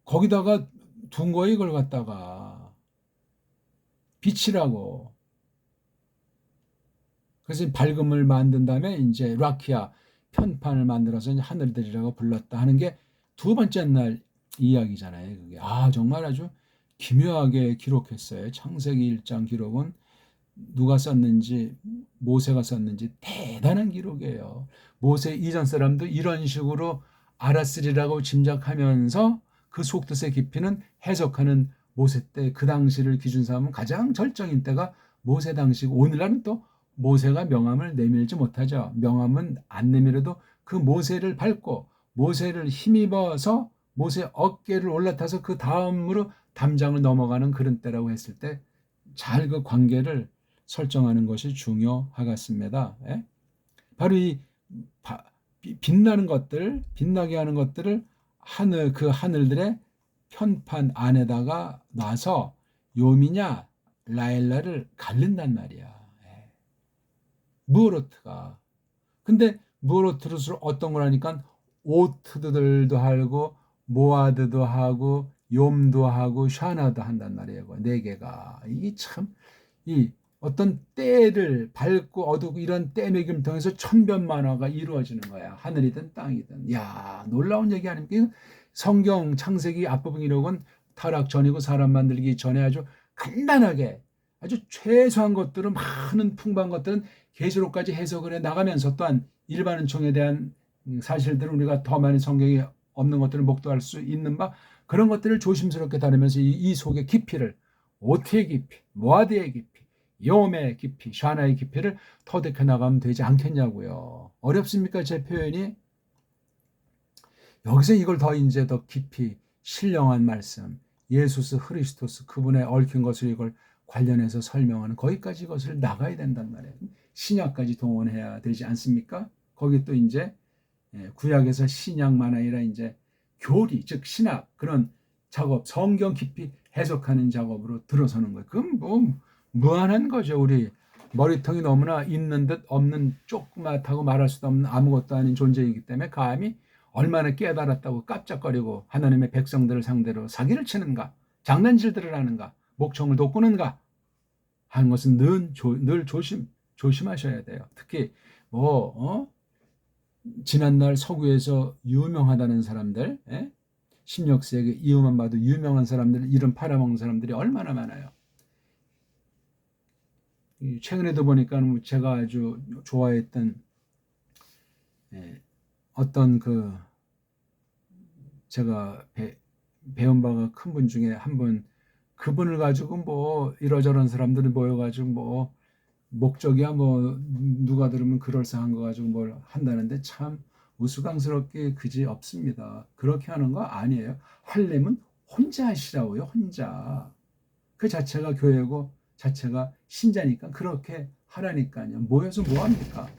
거기다가 둔 거예요. 이걸 갖다가 빛이라고. 그래서 밝음을 만든 다음에 이제 라키아 편판을 만들어서 이제 하늘들이라고 불렀다 하는 게 두 번째 날 이야기잖아요. 그게 정말 아주 기묘하게 기록했어요. 창세기 1장 기록은 누가 썼는지 모세가 썼는지 대단한 기록이에요. 모세 이전 사람도 이런 식으로 알았으리라고 짐작하면서 그 속뜻의 깊이는 해석하는 모세 때 그 당시를 기준 삼으면 가장 절정인 때가 모세 당시고 오늘날은 또 모세가 명함을 내밀지 못하죠. 명함은 안 내밀어도 그 모세를 밟고 모세를 힘입어서 모세 어깨를 올라타서 그 다음으로 담장을 넘어가는 그런 때라고 했을 때 잘 그 관계를 설정하는 것이 중요하겠습니다. 예? 바로 이 빛나는 것들, 빛나게 하는 것들을 그 하늘들의 편판 안에다가 놔서 요미냐 라엘라를 가른단 말이야. 무어로트가. 근데 무어로트를 어떤 걸 하니까 오트들도 하고 모아드도 하고 욤도 하고 샤나도 한단 말이에요. 네 개가. 이게 참 이 어떤 때를 밝고 어두고 이런 때 매김을 통해서 천변만화가 이루어지는 거야. 하늘이든 땅이든. 야, 놀라운 얘기 아닙니까? 성경 창세기 앞부분 기록은 타락 전이고 사람 만들기 전에 아주 간단하게 아주 최소한 것들은 많은 풍부한 것들은 계시록까지 해석을 해 나가면서 또한 일반 은총에 대한 사실들은 우리가 더 많이 성경에 없는 것들을 목도할 수 있는 바 그런 것들을 조심스럽게 다루면서 이 속의 깊이를 오트의 깊이, 모아드의 깊이, 여홈의 깊이, 샤나의 깊이를 터득해 나가면 되지 않겠냐고요. 어렵습니까? 제 표현이? 여기서 이걸 더 이제 더 깊이 신령한 말씀, 예수스 그리스도스 그분의 얽힌 것을 이걸 관련해서 설명하는 거기까지 이것을 나가야 된단 말이에요. 신약까지 동원해야 되지 않습니까? 거기 또 이제 구약에서 신약만 아니라 이제 교리, 즉 신학 그런 작업, 성경 깊이 해석하는 작업으로 들어서는 거예요. 그건 뭐 무한한 거죠. 우리 머리통이 너무나 있는 듯 없는 조그맣다고 말할 수도 없는 아무것도 아닌 존재이기 때문에 감히 얼마나 깨달았다고 깜짝거리고 하나님의 백성들을 상대로 사기를 치는가, 장난질들을 하는가, 목청을 돋구는가 하는 것은 늘 조심하셔야 돼요. 특히 지난날 서구에서 유명하다는 사람들, 16세기 이후만 봐도 유명한 사람들, 이름 팔아먹는 사람들이 얼마나 많아요. 최근에도 보니까 제가 아주 좋아했던 어떤 제가 배운 바가 큰 분 중에 한 분, 그분을 가지고 뭐 이러저런 사람들이 모여가지고 뭐 목적이야 뭐 누가 들으면 그럴싸한 거 가지고 뭘 한다는데 참 우스꽝스럽게 그지 없습니다. 그렇게 하는 거 아니에요. 하려면 혼자 하시라고요. 혼자. 그 자체가 교회고 자체가 신자니까 그렇게 하라니까요. 모여서 뭐 합니까?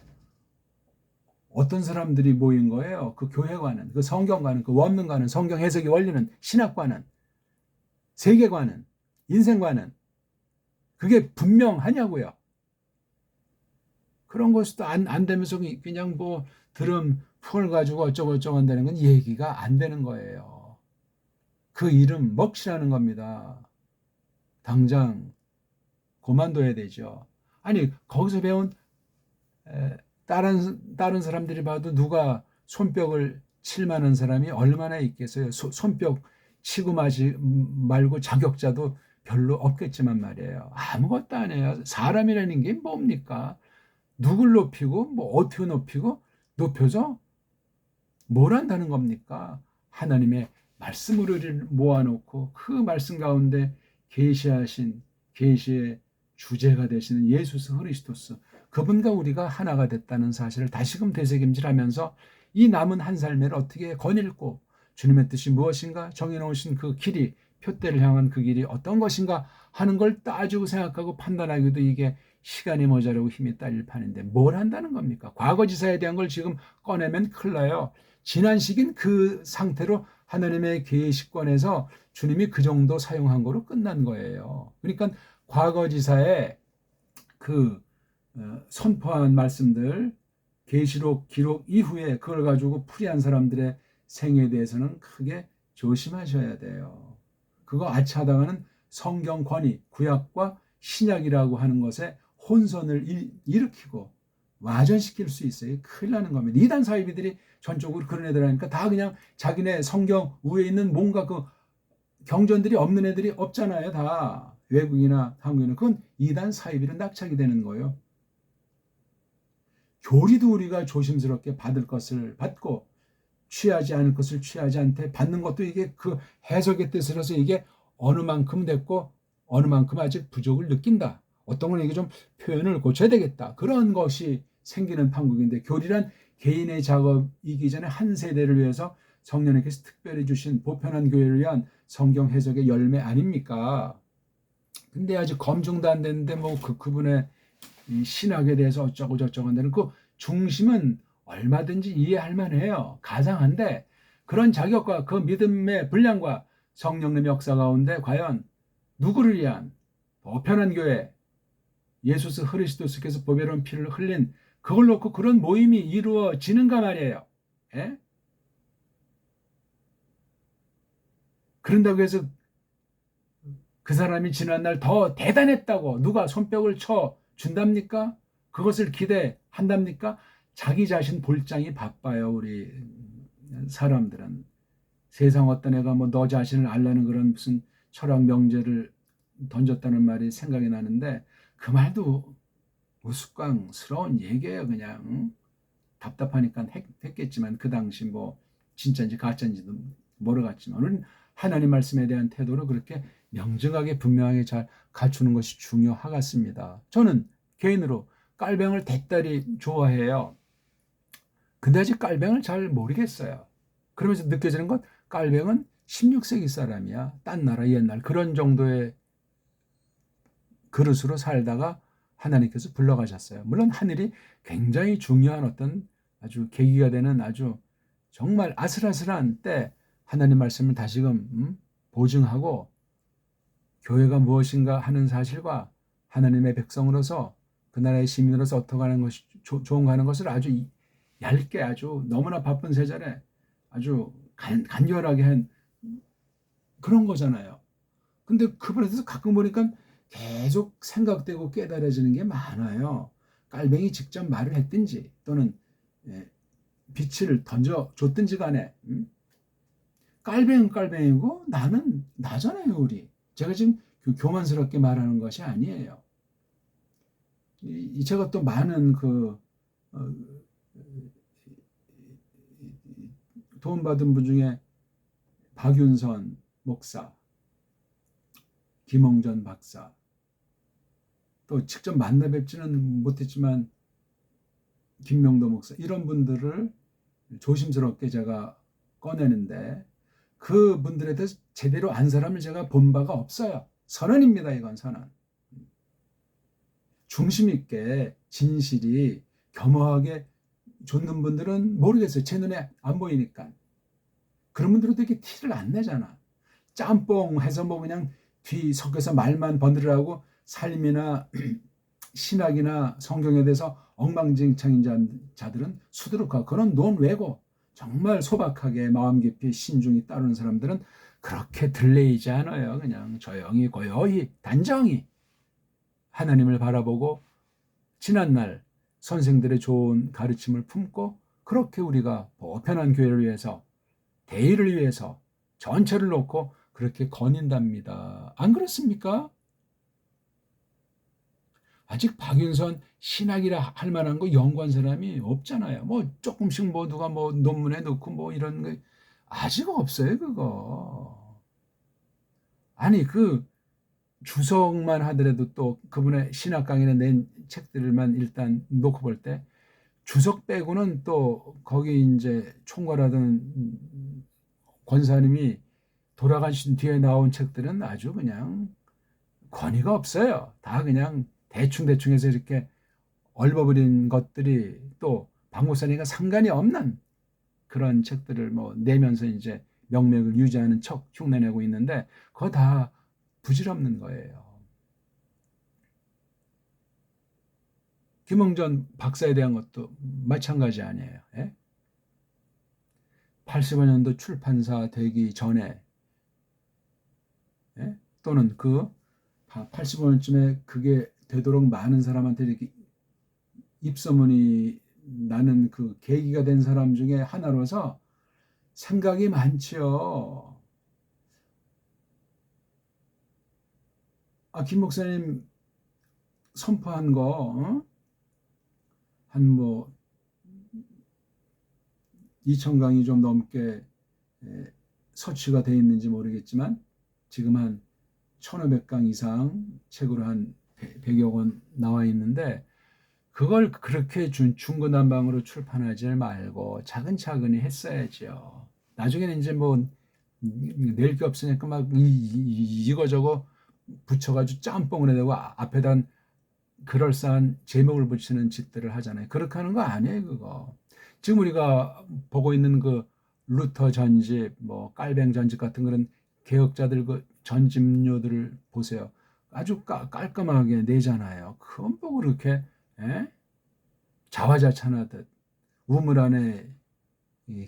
어떤 사람들이 모인 거예요? 그 교회관은, 그 성경관은, 그 원문관은, 성경 해석의 원리는, 신학관은, 세계관은, 인생관은 그게 분명하냐고요. 그런 것도 안 되면서 그냥 뭐 들음 풍을 가지고 어쩌고 한다는 건 얘기가 안 되는 거예요. 그 이름 먹칠하는 겁니다. 당장 그만둬야 되죠. 아니 거기서 배운 다른 사람들이 봐도 누가 손뼉을 칠 만한 사람이 얼마나 있겠어요. 손뼉 치고 말고 자격자도 별로 없겠지만 말이에요. 아무것도 안 해요. 사람이라는 게 뭡니까? 누굴 높이고 뭐 어떻게 높여서 뭘 한다는 겁니까? 하나님의 말씀을 우리를 모아놓고 그 말씀 가운데 계시하신 계시의 주제가 되시는 예수 그리스도스 그분과 우리가 하나가 됐다는 사실을 다시금 되새김질하면서 이 남은 한 삶을 어떻게 거닐고 주님의 뜻이 무엇인가 정해놓으신 그 길이 표대를 향한 그 길이 어떤 것인가 하는 걸 따지고 생각하고 판단하기도 이게 시간이 모자라고 힘이 딸릴 판인데 뭘 한다는 겁니까? 과거지사에 대한 걸 지금 꺼내면 큰일 나요. 지난 시기는 그 상태로 하나님의 계시권에서 주님이 그 정도 사용한 거로 끝난 거예요. 그러니까 과거지사에 그 선포한 말씀들 계시록 기록 이후에 그걸 가지고 풀이한 사람들의 생애에 대해서는 크게 조심하셔야 돼요. 그거 아차하다가는 성경 권위, 구약과 신약이라고 하는 것에 혼선을 일으키고 와전시킬 수 있어요. 큰일 나는 겁니다. 이단 사이비들이 전적으로 그런 애들 하니까 다 그냥 자기네 성경 위에 있는 뭔가 그 경전들이 없는 애들이 없잖아요. 다 외국이나 한국인은 그건 이단 사이비는 낙착이 되는 거예요. 교리도 우리가 조심스럽게 받을 것을 받고 취하지 않을 것을 취하지 않되 받는 것도 이게 그 해석의 뜻이라서 이게 어느 만큼 됐고 어느 만큼 아직 부족을 느낀다. 어떤 건 이게 좀 표현을 고쳐야 되겠다. 그런 것이 생기는 판국인데 교리란 개인의 작업이기 전에 한 세대를 위해서 성령님께서 특별히 주신 보편한 교회를 위한 성경 해석의 열매 아닙니까? 근데 아직 검증도 안 됐는데 뭐 그분의 이 신학에 대해서 어쩌고 저쩌고 한다는 그 중심은 얼마든지 이해할 만해요. 가장한데 그런 자격과 그 믿음의 분량과 성령님의 역사 가운데 과연 누구를 위한 보편한 교회 예수스 그리스도께서 보배로운 피를 흘린 그걸 놓고 그런 모임이 이루어지는가 말이에요. 예? 그런다고 해서 그 사람이 지난날 더 대단했다고 누가 손뼉을 쳐 준답니까? 그것을 기대한답니까? 자기 자신 볼장이 바빠요. 우리 사람들은. 세상 어떤 애가 뭐 너 자신을 알라는 그런 무슨 철학 명제를 던졌다는 말이 생각이 나는데 그 말도 우스꽝스러운 얘기예요. 그냥 답답하니까 했겠지만 그 당시 뭐 진짜인지 가짜인지도 모르겠지만 우리는 하나님 말씀에 대한 태도를 그렇게 명정하게 분명하게 잘 갖추는 것이 중요하겠습니다. 저는 개인으로 깔뱅을 대딸이 좋아해요. 근데 아직 깔뱅을 잘 모르겠어요. 그러면서 느껴지는 건 깔뱅은 16세기 사람이야. 딴 나라 옛날 그런 정도의 그릇으로 살다가 하나님께서 불러가셨어요. 물론 하늘이 굉장히 중요한 어떤 아주 계기가 되는 아주 정말 아슬아슬한 때 하나님 말씀을 다시금 보증하고 교회가 무엇인가 하는 사실과 하나님의 백성으로서 그 나라의 시민으로서 어떻게 하는 것이 좋은가 하는 것을 아주 얇게 아주 너무나 바쁜 세절에 아주 간결하게 한 그런 거잖아요. 근데 그분에 대해서 가끔 보니까 계속 생각되고 깨달아지는 게 많아요. 깔뱅이 직접 말을 했든지 또는 빛을 던져줬든지 간에 깔뱅은 깔뱅이고 나는 나잖아요. 우리 제가 지금 교만스럽게 말하는 것이 아니에요. 제가 또 많은 도움받은 분 중에 박윤선 목사, 김홍전 박사, 또 직접 만나 뵙지는 못했지만 김명도 목사 이런 분들을 조심스럽게 제가 꺼내는데 그분들에 대해서 제대로 안 사람을 제가 본 바가 없어요. 선언입니다. 이건 선언. 중심 있게 진실이 겸허하게 줬는 분들은 모르겠어요. 제 눈에 안 보이니까. 그런 분들은 되게 티를 안 내잖아. 짬뽕 해서 뭐 그냥 뒤 섞여서 말만 번들으라고 삶이나 신학이나 성경에 대해서 엉망진창인 자들은 수두룩하고 그런 논외고 정말 소박하게 마음 깊이 신중히 따르는 사람들은 그렇게 들레이지 않아요. 그냥 조용히 고요히 단정히 하나님을 바라보고 지난날 선생들의 좋은 가르침을 품고 그렇게 우리가 보편한 교회를 위해서 대의를 위해서 전체를 놓고 그렇게 거닌답니다. 안 그렇습니까? 아직 박윤선 신학이라 할 만한 거 연구한 사람이 없잖아요. 뭐 조금씩 뭐 누가 뭐 논문에 넣고 뭐 이런 거 아직 없어요, 그거. 아니 그 주석만 하더라도 또 그분의 신학 강의에 낸 책들만 일단 놓고 볼 때 주석 빼고는 또 거기 이제 총괄하던 권사님이 돌아가신 뒤에 나온 책들은 아주 그냥 권위가 없어요. 다 그냥 대충대충 해서 이렇게 얼버무린 것들이 또 박목사님과 상관이 없는 그런 책들을 뭐 내면서 이제 명맥을 유지하는 척 흉내내고 있는데 그거 다 부질없는 거예요. 김홍전 박사에 대한 것도 마찬가지 아니에요. 예? 85년도 출판사 되기 전에 예? 또는 그 85년쯤에 그게 되도록 많은 사람한테 이렇게 입소문이 나는 그 계기가 된 사람 중에 하나로서 생각이 많지요. 김 목사님 선포한 거, 한 뭐 2,000강이 좀 넘게 서치가 되어 있는지 모르겠지만 지금 한 1,500강 이상 책으로 한 100여 권 나와 있는데 그걸 그렇게 중구난방으로 출판하지 말고 차근차근히 했어야죠. 나중에는 이제 뭐 낼 게 없으니까 막 이거저거 붙여가지고 짬뽕을 해대고 앞에다 그럴싸한 제목을 붙이는 짓들을 하잖아요. 그렇게 하는 거 아니에요, 그거. 지금 우리가 보고 있는 그 루터 전집, 뭐 깔뱅 전집 같은 그런 개혁자들 그 전집료들을 보세요. 아주 깔끔하게 내잖아요. 그건 뭐 그렇게 자화자찬하듯 우물 안에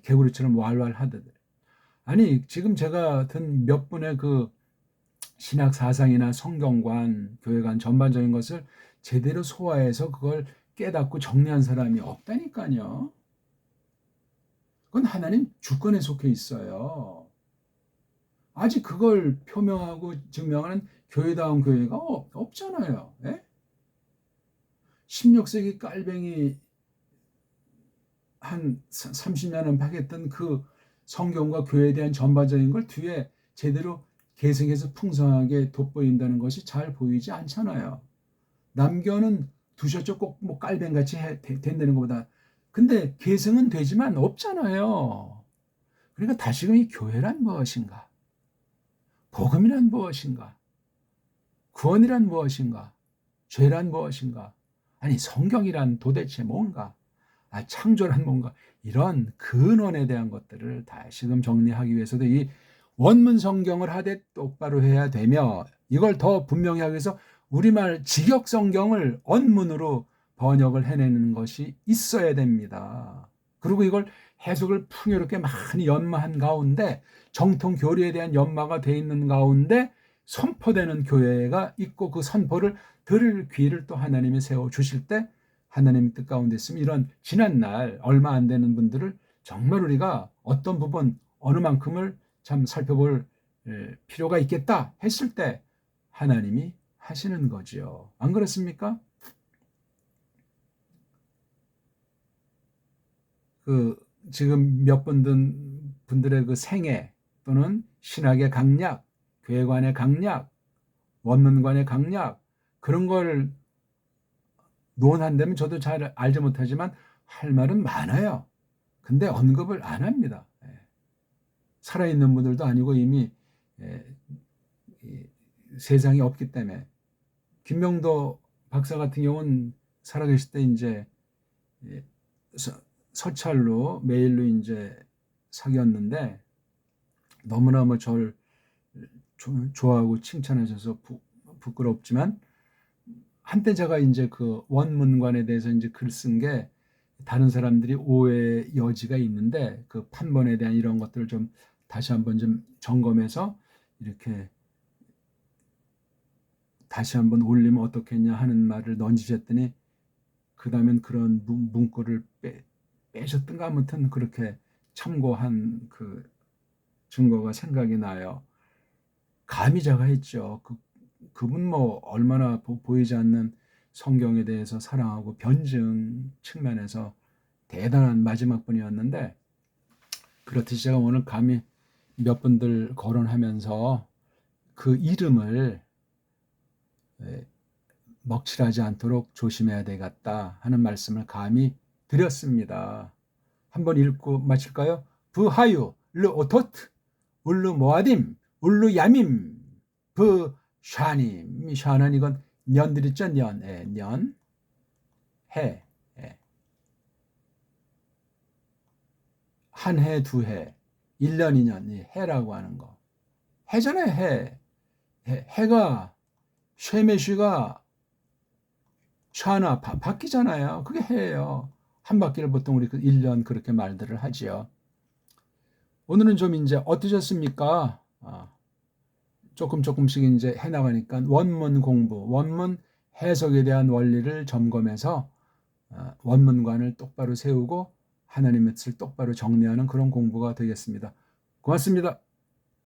개구리처럼 왈왈하듯. 아니 지금 제가 든 몇 분의 그 신학 사상이나 성경관, 교회관 전반적인 것을 제대로 소화해서 그걸 깨닫고 정리한 사람이 없다니까요. 그건 하나님 주권에 속해 있어요. 아직 그걸 표명하고 증명하는 교회다운 교회가 없잖아요. 예? 16세기 깔뱅이 한 30년은 파겠던 그 성경과 교회에 대한 전반적인 걸 뒤에 제대로 계승해서 풍성하게 돋보인다는 것이 잘 보이지 않잖아요. 남겨는 두셨죠. 꼭 뭐 깔뱅같이 된다는 것보다. 근데 계승은 되지만 없잖아요. 그러니까 다시금 이 교회란 무엇인가? 복음이란 무엇인가? 구원이란 무엇인가? 죄란 무엇인가? 아니 성경이란 도대체 뭔가? 창조란 뭔가? 이런 근원에 대한 것들을 다시금 정리하기 위해서도 이 원문 성경을 하되 똑바로 해야 되며 이걸 더 분명히 하기 위해서 우리말 직역 성경을 언문으로 번역을 해내는 것이 있어야 됩니다. 그리고 이걸 해석을 풍요롭게 많이 연마한 가운데 정통 교리에 대한 연마가 돼 있는 가운데 선포되는 교회가 있고 그 선포를 들을 귀를 또 하나님이 세워 주실 때 하나님 뜻 가운데 있으면 이런 지난날 얼마 안 되는 분들을 정말 우리가 어떤 부분 어느 만큼을 참 살펴볼 필요가 있겠다 했을 때 하나님이 하시는 거지요. 안 그렇습니까? 그 지금 몇 분들의 그 생애 또는 신학의 강약, 교회관의 강약, 원문관의 강약 그런 걸 논한다면 저도 잘 알지 못하지만 할 말은 많아요. 근데 언급을 안 합니다. 살아있는 분들도 아니고 이미 세상이 없기 때문에 김명도 박사 같은 경우는 살아계실 때 이제 서찰로 메일로 이제 사귀었는데 너무나 뭐 저를 좋아하고 칭찬하셔서 부끄럽지만 한때 제가 이제 그 원문관에 대해서 이제 글 쓴 게 다른 사람들이 오해의 여지가 있는데 그 판본에 대한 이런 것들을 좀 다시 한번 좀 점검해서 이렇게 다시 한번 올리면 어떻겠냐 하는 말을 던지셨더니 그 다음엔 그런 문구를 빼셨던가 아무튼 그렇게 참고한 그 증거가 생각이 나요. 감히 제가 했죠. 그분 뭐 얼마나 보이지 않는 성경에 대해서 사랑하고 변증 측면에서 대단한 마지막 분이었는데 그렇듯이 제가 오늘 감히 몇 분들 거론하면서 그 이름을 먹칠하지 않도록 조심해야 되겠다 하는 말씀을 감히 드렸습니다. 한번 읽고 마칠까요? 부하유 르오토트 울루 모아딤 울루 야밈 부 샤님 샤는 이건 년들 있죠. 년 해. 한 해, 두 해, 1년, 2년 해라고 하는 거. 해잖아요. 해가 쉐메쉬가 샤나 바뀌잖아요. 그게 해예요. 한 바퀴를 보통 우리 1년 그렇게 말들을 하지요. 오늘은 좀 이제 어떠셨습니까? 조금씩 이제 해나가니까 원문 공부, 원문 해석에 대한 원리를 점검해서 원문관을 똑바로 세우고 하나님의 뜻을 똑바로 정리하는 그런 공부가 되겠습니다. 고맙습니다.